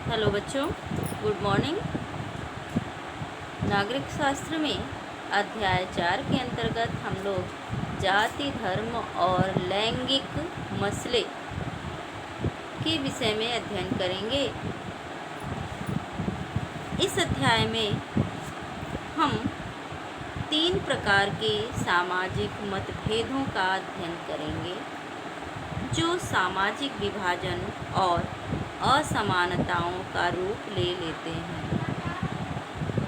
Hello बच्चों, good morning. नागरिक शास्त्र में अध्याय 4 के अंतर्गत हम लोग जाति, धर्म और लैंगिक मसले के विषय में अध्ययन करेंगे। इस अध्याय में हम 3 प्रकार के सामाजिक मतभेदों का अध्ययन करेंगे जो सामाजिक विभाजन और असमानताओं का रूप ले लेते हैं।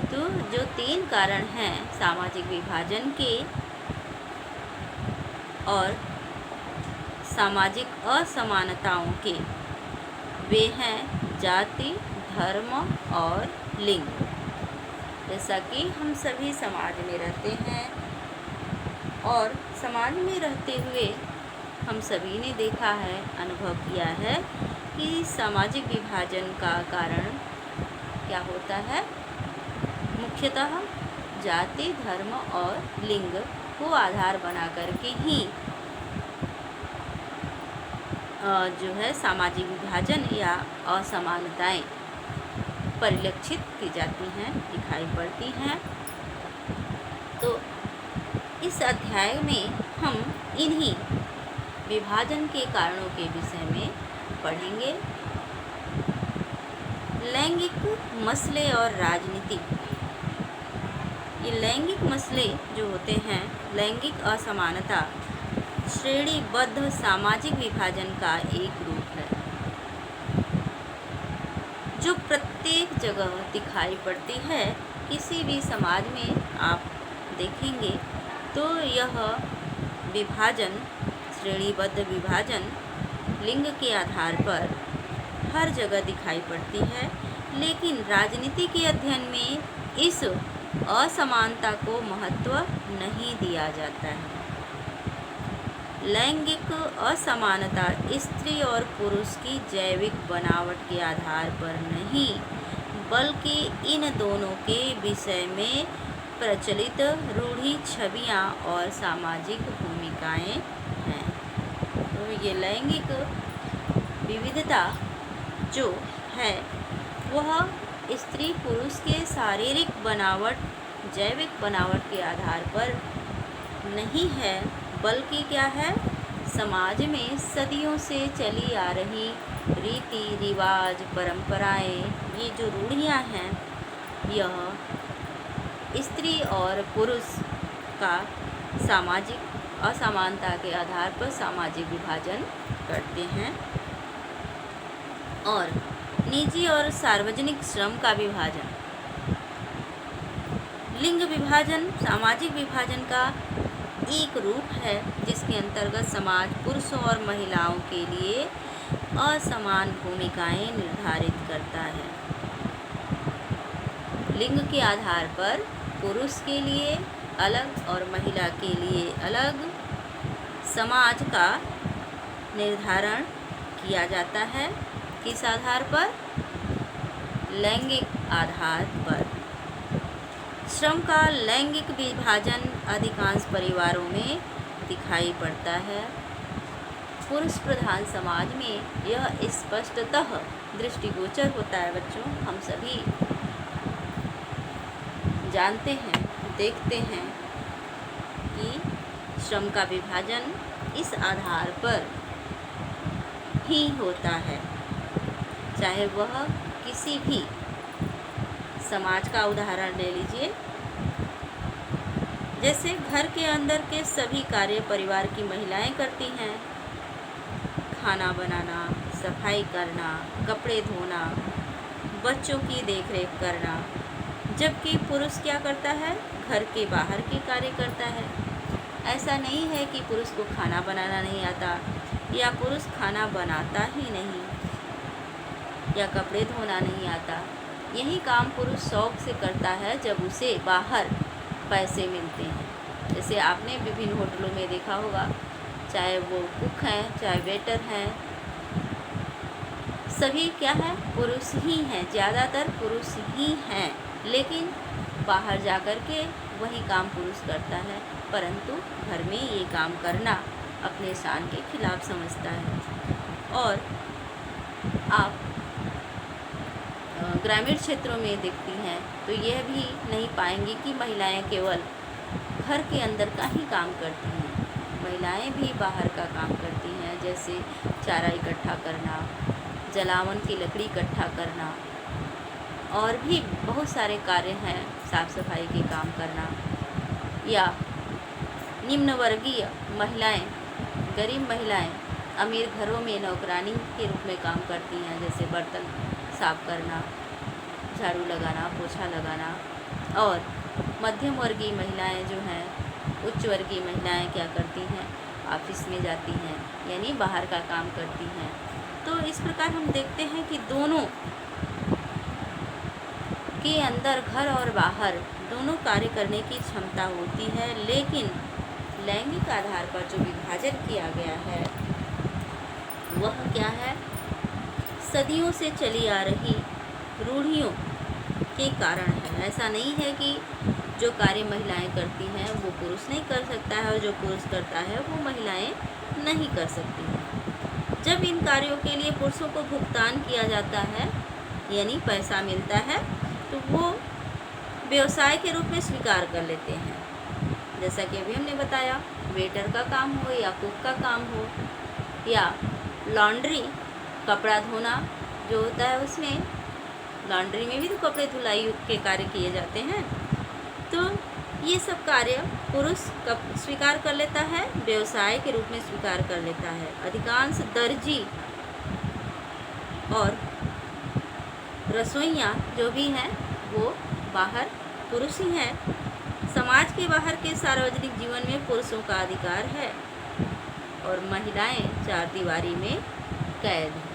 तो जो 3 कारण हैं सामाजिक विभाजन के और सामाजिक असमानताओं के, वे हैं जाति, धर्म और लिंग। जैसा कि हम सभी समाज में रहते हैं और समाज में रहते हुए हम सभी ने देखा है, अनुभव किया है कि सामाजिक विभाजन का कारण क्या होता है। मुख्यतः जाति, धर्म और लिंग को आधार बना करके ही जो है सामाजिक विभाजन या असमानताएं परिलक्षित की जाती हैं, दिखाई पड़ती हैं। तो इस अध्याय में हम इन्हीं विभाजन के कारणों के विषय में पढ़ेंगे। लैंगिक मसले और राजनीति। ये लैंगिक मसले जो होते हैं, लैंगिक असमानता श्रेणीबद्ध सामाजिक विभाजन का एक रूप है जो प्रत्येक जगह दिखाई पड़ती है। किसी भी समाज में आप देखेंगे तो यह विभाजन, श्रेणीबद्ध विभाजन लिंग के आधार पर हर जगह दिखाई पड़ती है। लेकिन राजनीति के अध्ययन में इस असमानता को महत्व नहीं दिया जाता है। लैंगिक असमानता स्त्री और पुरुष की जैविक बनावट के आधार पर नहीं, बल्कि इन दोनों के विषय में प्रचलित रूढ़ि छवियां और सामाजिक भूमिकाएं हैं। तो ये लैंगिक विविधता जो है वह स्त्री पुरुष के शारीरिक बनावट, जैविक बनावट के आधार पर नहीं है, बल्कि क्या है, समाज में सदियों से चली आ रही रीति रिवाज, परंपराएं, ये जो रूढ़ियां हैं, यह स्त्री और पुरुष का सामाजिक असमानता के आधार पर सामाजिक विभाजन करते हैं। और निजी और सार्वजनिक श्रम का विभाजन। लिंग विभाजन सामाजिक विभाजन का एक रूप है जिसके अंतर्गत समाज पुरुषों और महिलाओं के लिए असमान भूमिकाएं निर्धारित करता है। लिंग के आधार पर पुरुष के लिए अलग और महिला के लिए अलग समाज का निर्धारण किया जाता है। किस आधार पर? लैंगिक आधार पर। श्रम का लैंगिक विभाजन अधिकांश परिवारों में दिखाई पड़ता है। पुरुष प्रधान समाज में यह स्पष्टतः दृष्टिगोचर होता है। बच्चों, हम सभी जानते हैं, देखते हैं कि श्रम का विभाजन इस आधार पर ही होता है। चाहे वह किसी भी समाज का उदाहरण ले लीजिए। जैसे घर के अंदर के सभी कार्य परिवार की महिलाएं करती हैं। खाना बनाना, सफाई करना, कपड़े धोना, बच्चों की देखरेख करना। जबकि पुरुष क्या करता है? घर के बाहर के कार्य करता है। ऐसा नहीं है कि पुरुष को खाना बनाना नहीं आता या पुरुष खाना बनाता ही नहीं या कपड़े धोना नहीं आता। यही काम पुरुष शौक से करता है जब उसे बाहर पैसे मिलते हैं। जैसे आपने विभिन्न होटलों में देखा होगा, चाहे वो कुक हैं, चाहे वेटर हैं, सभी क्या है? पुरुष ही हैं, ज़्यादातर पुरुष ही हैं। लेकिन बाहर जाकर के वही काम पुरुष करता है, परंतु घर में ये काम करना अपने शान के खिलाफ समझता है। और आप ग्रामीण क्षेत्रों में दिखती हैं तो यह भी नहीं पाएंगे कि महिलाएं केवल घर के अंदर का ही काम करती हैं। महिलाएं भी बाहर का काम करती हैं, जैसे चारा इकट्ठा करना, जलावन की लकड़ी इकट्ठा करना, और भी बहुत सारे कार्य हैं, साफ सफाई के काम करना। या निम्न वर्गीय महिलाएं, गरीब महिलाएं अमीर घरों में नौकरानी के रूप में काम करती हैं, जैसे बर्तन साफ करना, झाड़ू लगाना, पोछा लगाना। और मध्यम वर्गीय महिलाएं जो हैं, उच्च वर्गीय महिलाएं क्या करती हैं, ऑफिस में जाती हैं, यानी बाहर का काम करती हैं। तो इस प्रकार हम देखते हैं कि दोनों के अंदर, घर और बाहर दोनों कार्य करने की क्षमता होती है, लेकिन लैंगिक आधार पर जो विभाजन किया गया है वह क्या है, सदियों से चली आ रही रूढ़ियों के कारण है। ऐसा नहीं है कि जो कार्य महिलाएं करती हैं वो पुरुष नहीं कर सकता है, और जो पुरुष करता है वो महिलाएं नहीं कर सकती हैं। जब इन कार्यों के लिए पुरुषों को भुगतान किया जाता है, यानी पैसा मिलता है, तो वो व्यवसाय के रूप में स्वीकार कर लेते हैं। जैसा कि अभी हमने बताया, वेटर का काम हो या कुक का काम हो, या लॉन्ड्री, कपड़ा धोना जो होता है, उसमें लॉन्ड्री में भी तो कपड़े धुलाई के कार्य किए जाते हैं। तो ये सब कार्य पुरुष स्वीकार कर लेता है, व्यवसाय के रूप में स्वीकार कर लेता है। अधिकांश दर्जी और रसोइयाँ जो भी हैं वो बाहर पुरुष ही हैं। समाज के बाहर के सार्वजनिक जीवन में पुरुषों का अधिकार है और महिलाएं चार दीवारी में कैद हैं।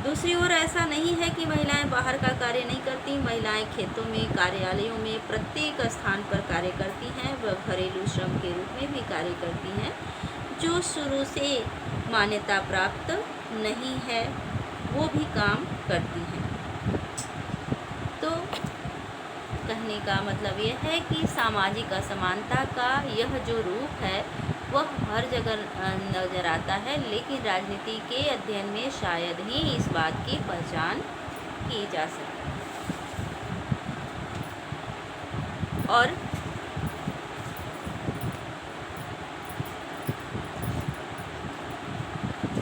दूसरी ओर ऐसा नहीं है कि महिलाएं बाहर का कार्य नहीं करती। महिलाएं खेतों में, कार्यालयों में, प्रत्येक स्थान पर कार्य करती हैं। वह घरेलू श्रम के रूप में भी कार्य करती हैं, जो शुरू से मान्यता प्राप्त नहीं है, वो भी काम करती हैं। तो कहने का मतलब यह है कि सामाजिक असमानता का यह जो रूप है वह हर जगह नज़र आता है, लेकिन राजनीति के अध्ययन में शायद ही इस बात की पहचान की जा सके। और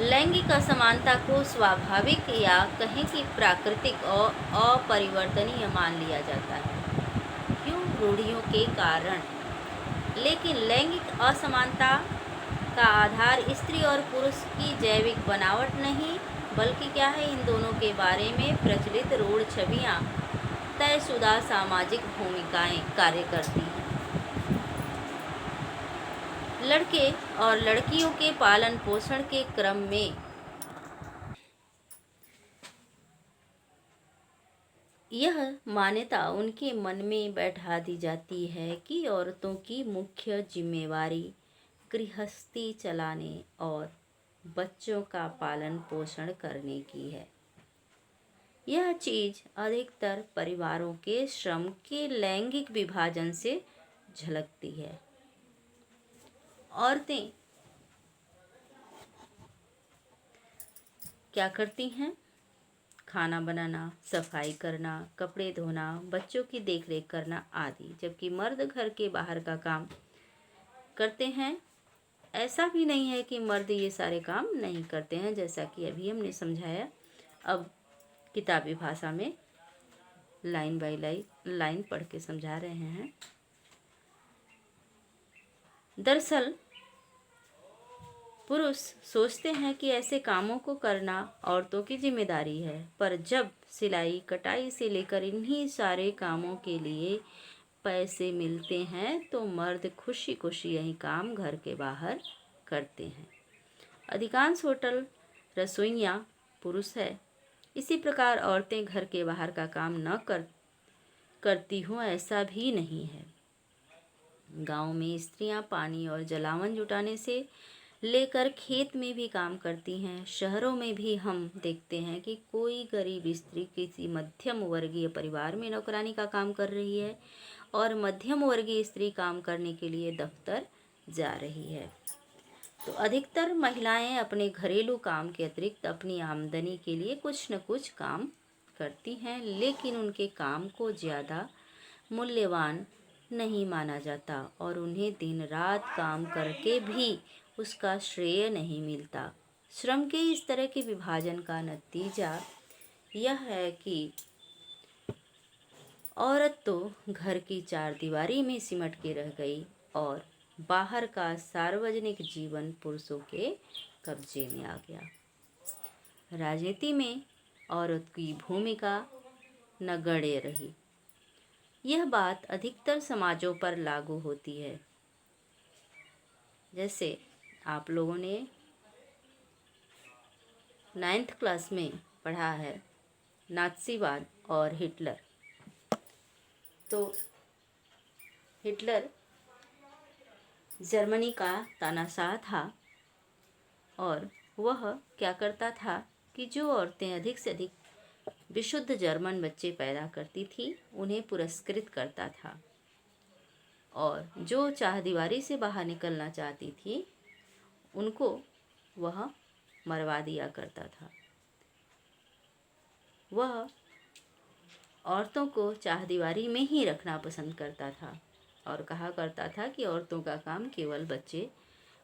लैंगिक असमानता को स्वाभाविक या कहें कि प्राकृतिक और अपरिवर्तनीय मान लिया जाता है, क्यों, रूढ़ियों के कारण। लेकिन लैंगिक असमानता का आधार स्त्री और पुरुष की जैविक बनावट नहीं, बल्कि क्या है, इन दोनों के बारे में प्रचलित रूढ़ छवियाँ, तयशुदा सामाजिक भूमिकाएं कार्य करती हैं। लड़के और लड़कियों के पालन पोषण के क्रम में यह मान्यता उनके मन में बैठा दी जाती है कि औरतों की मुख्य जिम्मेवारी गृहस्थी चलाने और बच्चों का पालन पोषण करने की है। यह चीज़ अधिकतर परिवारों के श्रम के लैंगिक विभाजन से झलकती है। औरतें क्या करती हैं? खाना बनाना, सफाई करना, कपड़े धोना, बच्चों की देखरेख करना आदि, जबकि मर्द घर के बाहर का काम करते हैं। ऐसा भी नहीं है कि मर्द ये सारे काम नहीं करते हैं, जैसा कि अभी हमने समझाया। अब किताबी भाषा में लाइन बाय लाइन पढ़ के समझा रहे हैं। दरअसल पुरुष सोचते हैं कि ऐसे कामों को करना औरतों की जिम्मेदारी है, पर जब सिलाई कटाई से लेकर इन्हीं सारे कामों के लिए पैसे मिलते हैं तो मर्द खुशी खुशी यही काम घर के बाहर करते हैं। अधिकांश होटल रसोइयाँ पुरुष है। इसी प्रकार औरतें घर के बाहर का काम न करती हों ऐसा भी नहीं है। गांव में स्त्रियां पानी और जलावन जुटाने से लेकर खेत में भी काम करती हैं। शहरों में भी हम देखते हैं कि कोई गरीब स्त्री किसी मध्यम वर्गीय परिवार में नौकरानी का काम कर रही है और मध्यम वर्गीय स्त्री काम करने के लिए दफ्तर जा रही है। तो अधिकतर महिलाएं अपने घरेलू काम के अतिरिक्त अपनी आमदनी के लिए कुछ न कुछ काम करती हैं, लेकिन उनके काम को ज़्यादा मूल्यवान नहीं माना जाता और उन्हें दिन रात काम करके भी उसका श्रेय नहीं मिलता। श्रम के इस तरह के विभाजन का नतीजा यह है कि औरत तो घर की चारदीवारी में सिमट के रह गई और बाहर का सार्वजनिक जीवन पुरुषों के कब्जे में आ गया। राजनीति में औरत की भूमिका नगण्य रही। यह बात अधिकतर समाजों पर लागू होती है। जैसे आप लोगों ने 9th क्लास में पढ़ा है नात्सीवाद और हिटलर। तो हिटलर जर्मनी का तानाशाह था और वह क्या करता था कि जो औरतें अधिक से अधिक विशुद्ध जर्मन बच्चे पैदा करती थी उन्हें पुरस्कृत करता था और जो चारदीवारी से बाहर निकलना चाहती थी उनको वह मरवा दिया करता था। वह औरतों को चारदीवारी में ही रखना पसंद करता था और कहा करता था कि औरतों का काम केवल बच्चे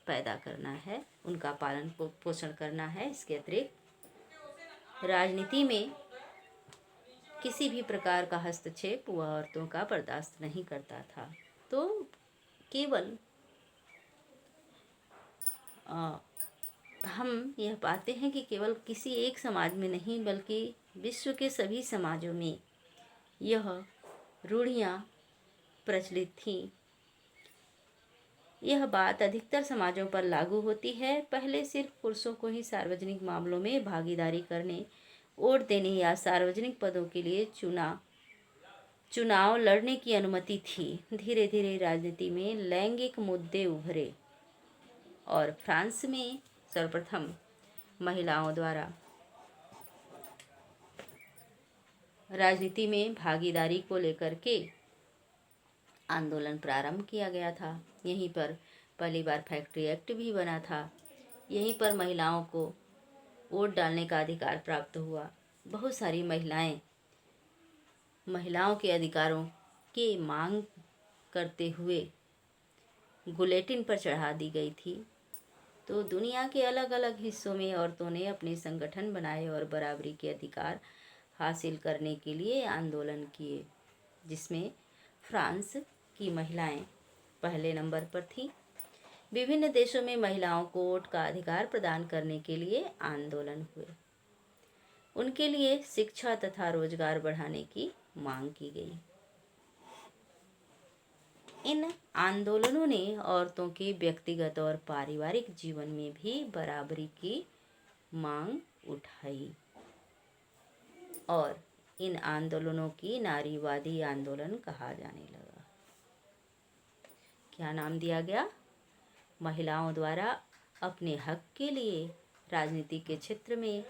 पैदा करना है, उनका पालन पोषण करना है। इसके अतिरिक्त राजनीति में किसी भी प्रकार का हस्तक्षेप वह औरतों का बर्दाश्त नहीं करता था। तो केवल हम यह पाते हैं कि केवल किसी एक समाज में नहीं बल्कि विश्व के सभी समाजों में यह रूढ़ियाँ प्रचलित थीं। यह बात अधिकतर समाजों पर लागू होती है। पहले सिर्फ पुरुषों को ही सार्वजनिक मामलों में भागीदारी करने, वोट देने या सार्वजनिक पदों के लिए चुनाव लड़ने की अनुमति थी। धीरे धीरे राजनीति में लैंगिक मुद्दे उभरे और फ्रांस में सर्वप्रथम महिलाओं द्वारा राजनीति में भागीदारी को लेकर के आंदोलन प्रारंभ किया गया था। यहीं पर पहली बार फैक्ट्री एक्ट भी बना था। यहीं पर महिलाओं को वोट डालने का अधिकार प्राप्त हुआ। बहुत सारी महिलाओं के अधिकारों की मांग करते हुए गुलेटिन पर चढ़ा दी गई थी। तो दुनिया के अलग अलग हिस्सों में औरतों ने अपने संगठन बनाए और बराबरी के अधिकार हासिल करने के लिए आंदोलन किए, जिसमें फ्रांस की महिलाएं पहले नंबर पर थीं। विभिन्न देशों में महिलाओं को वोट का अधिकार प्रदान करने के लिए आंदोलन हुए। उनके लिए शिक्षा तथा रोजगार बढ़ाने की मांग की गई। इन आंदोलनों ने औरतों के व्यक्तिगत और पारिवारिक जीवन में भी बराबरी की मांग उठाई और इन आंदोलनों की नारीवादी आंदोलन कहा जाने लगा। क्या नाम दिया गया? महिलाओं द्वारा अपने हक के लिए राजनीति के क्षेत्र में,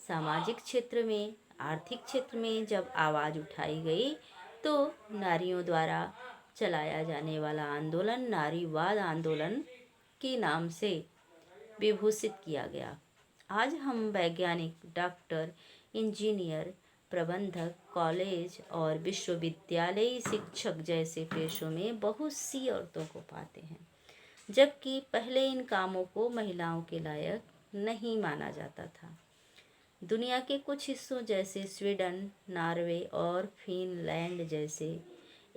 सामाजिक क्षेत्र में, आर्थिक क्षेत्र में जब आवाज़ उठाई गई तो नारियों द्वारा चलाया जाने वाला आंदोलन नारीवाद आंदोलन के नाम से विभूषित किया गया। आज हम वैज्ञानिक, डॉक्टर, इंजीनियर, प्रबंधक, कॉलेज और विश्वविद्यालयी शिक्षक जैसे पेशों में बहुत सी औरतों को पाते हैं, जबकि पहले इन कामों को महिलाओं के लायक नहीं माना जाता था। दुनिया के कुछ हिस्सों जैसे स्वीडन, नॉर्वे और फिनलैंड जैसे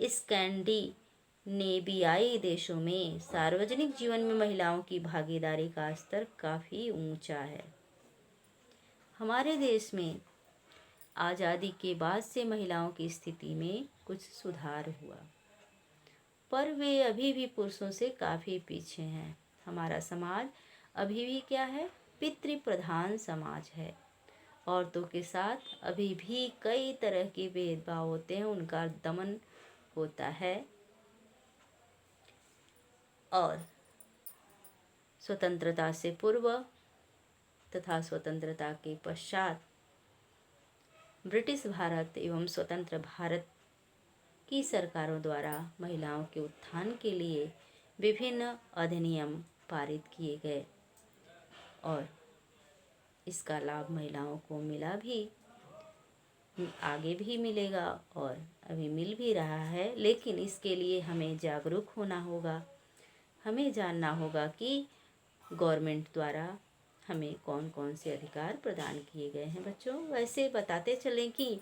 स्कैंडिनेवियाई देशों में सार्वजनिक जीवन में महिलाओं की भागीदारी का स्तर काफ़ी ऊंचा है। हमारे देश में आज़ादी के बाद से महिलाओं की स्थिति में कुछ सुधार हुआ, पर वे अभी भी पुरुषों से काफ़ी पीछे हैं। हमारा समाज अभी भी क्या है? पितृ प्रधान समाज है। औरतों के साथ अभी भी कई तरह के भेदभाव होते हैं, उनका दमन होता है और स्वतंत्रता से पूर्व तथा स्वतंत्रता के पश्चात ब्रिटिश भारत एवं स्वतंत्र भारत की सरकारों द्वारा महिलाओं के उत्थान के लिए विभिन्न अधिनियम पारित किए गए और इसका लाभ महिलाओं को मिला भी। आगे भी मिलेगा और अभी मिल भी रहा है, लेकिन इसके लिए हमें जागरूक होना होगा। हमें जानना होगा कि गवर्नमेंट द्वारा हमें कौन कौन से अधिकार प्रदान किए गए हैं। बच्चों, वैसे बताते चलें कि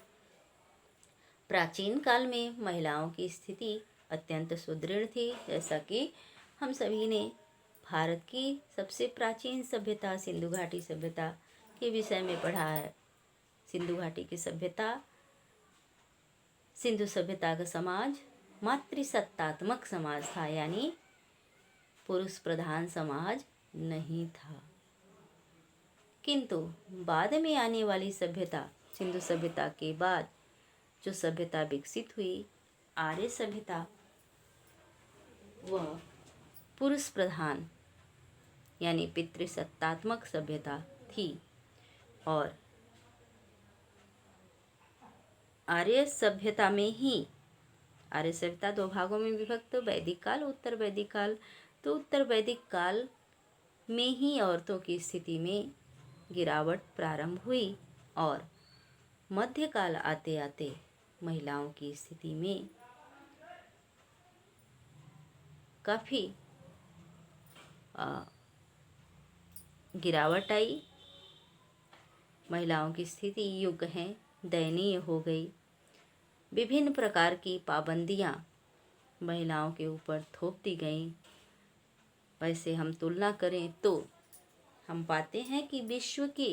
प्राचीन काल में महिलाओं की स्थिति अत्यंत सुदृढ़ थी। जैसा कि हम सभी ने भारत की सबसे प्राचीन सभ्यता सिंधु घाटी सभ्यता के विषय में पढ़ा है। सिंधु घाटी की सभ्यता, सिंधु सभ्यता का समाज मातृसत्तात्मक समाज था, यानी पुरुष प्रधान समाज नहीं था। किंतु बाद में आने वाली सभ्यता, सिंधु सभ्यता के बाद जो सभ्यता विकसित हुई, आर्य सभ्यता, वह पुरुष प्रधान यानी पितृसत्तात्मक सभ्यता थी। और आर्य सभ्यता में ही, आर्य सभ्यता दो भागों में विभक्त, वैदिक काल, उत्तर वैदिक काल। तो उत्तर वैदिक काल में ही औरतों की स्थिति में गिरावट प्रारंभ हुई और मध्यकाल आते आते महिलाओं की स्थिति में काफ़ी गिरावट आई। महिलाओं की स्थिति युग है दयनीय हो गई। विभिन्न प्रकार की पाबंदियां महिलाओं के ऊपर थोप दी गईं। वैसे हम तुलना करें तो हम पाते हैं कि विश्व के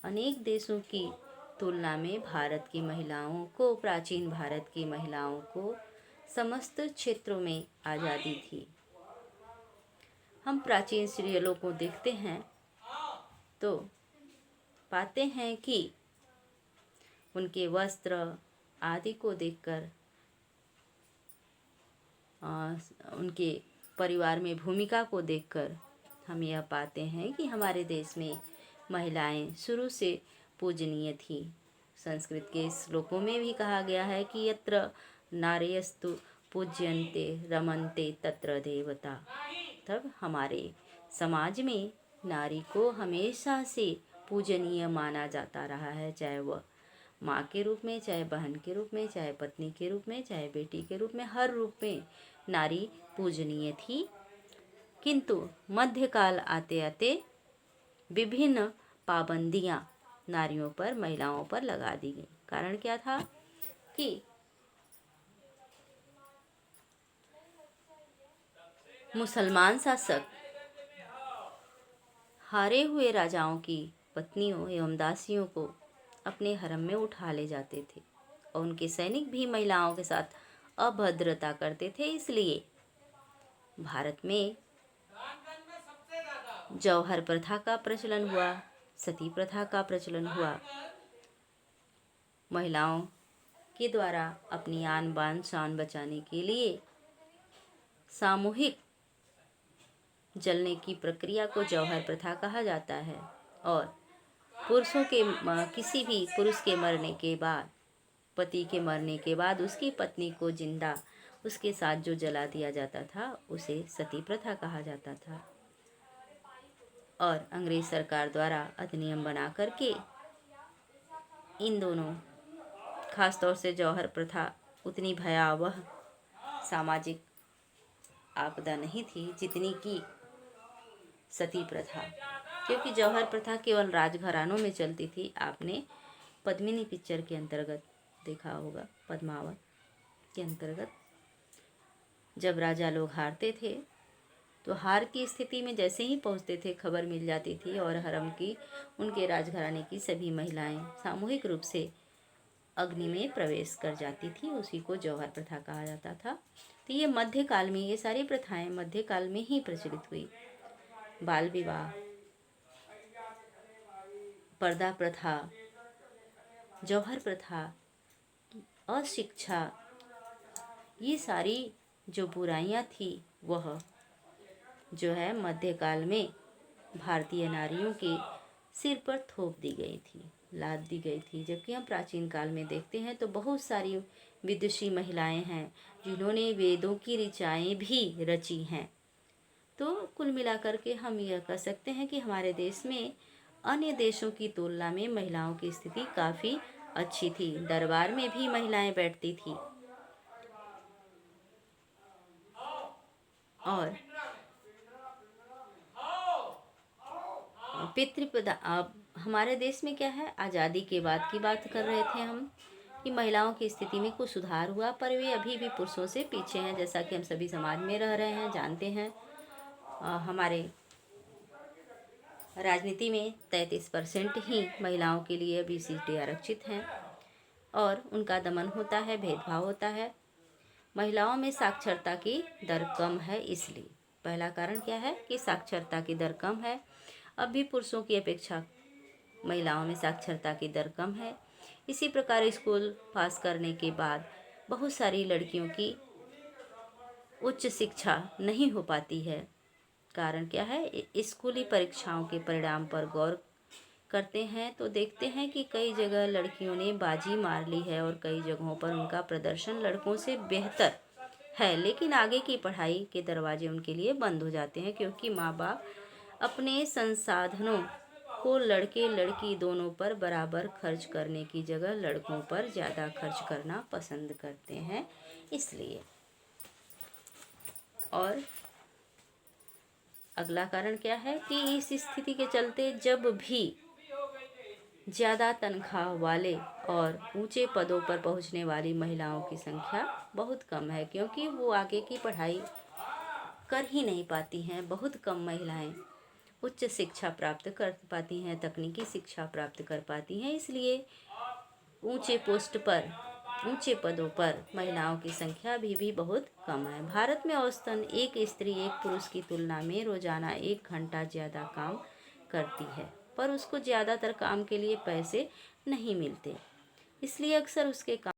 अनेक देशों की तुलना में भारत की महिलाओं को, प्राचीन भारत की महिलाओं को समस्त क्षेत्रों में आज़ादी थी। हम प्राचीन सीरियलों को देखते हैं तो पाते हैं कि उनके वस्त्र आदि को देखकर, उनके परिवार में भूमिका को देखकर हम यह पाते हैं कि हमारे देश में महिलाएं शुरू से पूजनीय थी। संस्कृत के श्लोकों में भी कहा गया है कि यत्र नार्यस्तु पूज्यन्ते रमन्ते तत्र देवता। तब हमारे समाज में नारी को हमेशा से पूजनीय माना जाता रहा है, चाहे वह माँ के रूप में, चाहे बहन के रूप में, चाहे पत्नी के रूप में, चाहे बेटी के रूप में, हर रूप में नारी पूजनीय थी। किंतु मध्यकाल आते आते विभिन्न पाबंदियां नारियों पर, महिलाओं पर लगा दी गई। कारण क्या था कि मुसलमान शासक हारे हुए राजाओं की पत्नियों एवं दासियों को अपने हरम में उठा ले जाते थे और उनके सैनिक भी महिलाओं के साथ अभद्रता करते थे। इसलिए भारत में जौहर प्रथा का प्रचलन हुआ, सती प्रथा का प्रचलन हुआ। महिलाओं के द्वारा अपनी आन बान शान बचाने के लिए सामूहिक जलने की प्रक्रिया को जौहर प्रथा कहा जाता है। और पुरुषों के किसी भी पुरुष के मरने के बाद, पति के मरने के बाद उसकी पत्नी को जिंदा उसके साथ जो जला दिया जाता था उसे सती प्रथा कहा जाता था। और अंग्रेज सरकार द्वारा अधिनियम बना करके इन दोनों, खास तौर से जौहर प्रथा उतनी भयावह सामाजिक आपदा नहीं थी जितनी कि सती प्रथा, क्योंकि जौहर प्रथा केवल राजघरानों में चलती थी। आपने पद्मिनी पिक्चर के अंतर्गत देखा होगा, पद्मावत के अंतर्गत जब राजा लोग हारते थे तो हार की स्थिति में जैसे ही पहुंचते थे खबर मिल जाती थी और हरम की, उनके राजघराने की सभी महिलाएं सामूहिक रूप से अग्नि में प्रवेश कर जाती थी। उसी को जौहर प्रथा कहा जाता था। तो ये मध्यकाल में, ये सारी प्रथाएं मध्यकाल में ही प्रचलित हुई। बाल विवाह, पर्दा प्रथा, जौहर प्रथा, अशिक्षा, ये सारी जो बुराइयां थी वह जो है मध्यकाल में भारतीय नारियों के सिर पर थोप दी गई थी, लाद दी गई थी। जबकि हम प्राचीन काल में देखते हैं तो बहुत सारी विदुषी महिलाएं हैं जिन्होंने वेदों की ऋचाएं भी रची हैं। तो कुल मिलाकर के हम यह कह सकते हैं कि हमारे देश में अन्य देशों की तुलना में महिलाओं की स्थिति काफ़ी अच्छी थी। दरबार में भी महिलाएं बैठती थी और पितृप्रधा। अब हमारे देश में क्या है, आज़ादी के बाद की बात कर रहे थे हम कि महिलाओं की स्थिति में कुछ सुधार हुआ, पर वे अभी भी पुरुषों से पीछे हैं। जैसा कि हम सभी समाज में रह रहे हैं, जानते हैं। हमारे राजनीति में 33% ही महिलाओं के लिए अभी सीटें आरक्षित हैं और उनका दमन होता है, भेदभाव होता है। महिलाओं में साक्षरता की दर कम है, इसलिए पहला कारण क्या है कि साक्षरता की दर कम है। अब भी पुरुषों की अपेक्षा महिलाओं में साक्षरता की दर कम है। इसी प्रकार स्कूल पास करने के बाद बहुत सारी लड़कियों की उच्च शिक्षा नहीं हो पाती है। कारण क्या है, स्कूली परीक्षाओं के परिणाम पर गौर करते हैं तो देखते हैं कि कई जगह लड़कियों ने बाजी मार ली है और कई जगहों पर उनका प्रदर्शन लड़कों से बेहतर है, लेकिन आगे की पढ़ाई के दरवाजे उनके लिए बंद हो जाते हैं, क्योंकि माँ बाप अपने संसाधनों को लड़के लड़की दोनों पर बराबर खर्च करने की जगह लड़कों पर ज़्यादा खर्च करना पसंद करते हैं, इसलिए। और अगला कारण क्या है कि इस स्थिति के चलते जब भी ज़्यादा तनख्वाह वाले और ऊंचे पदों पर पहुंचने वाली महिलाओं की संख्या बहुत कम है, क्योंकि वो आगे की पढ़ाई कर ही नहीं पाती हैं। बहुत कम महिलाएं उच्च शिक्षा प्राप्त कर पाती हैं, तकनीकी शिक्षा प्राप्त कर पाती हैं, इसलिए ऊंचे पोस्ट पर, ऊंचे पदों पर महिलाओं की संख्या भी बहुत कम है। भारत में औसतन एक स्त्री एक पुरुष की तुलना में रोजाना 1 घंटा ज़्यादा काम करती है, पर उसको ज़्यादातर काम के लिए पैसे नहीं मिलते, इसलिए अक्सर उसके काम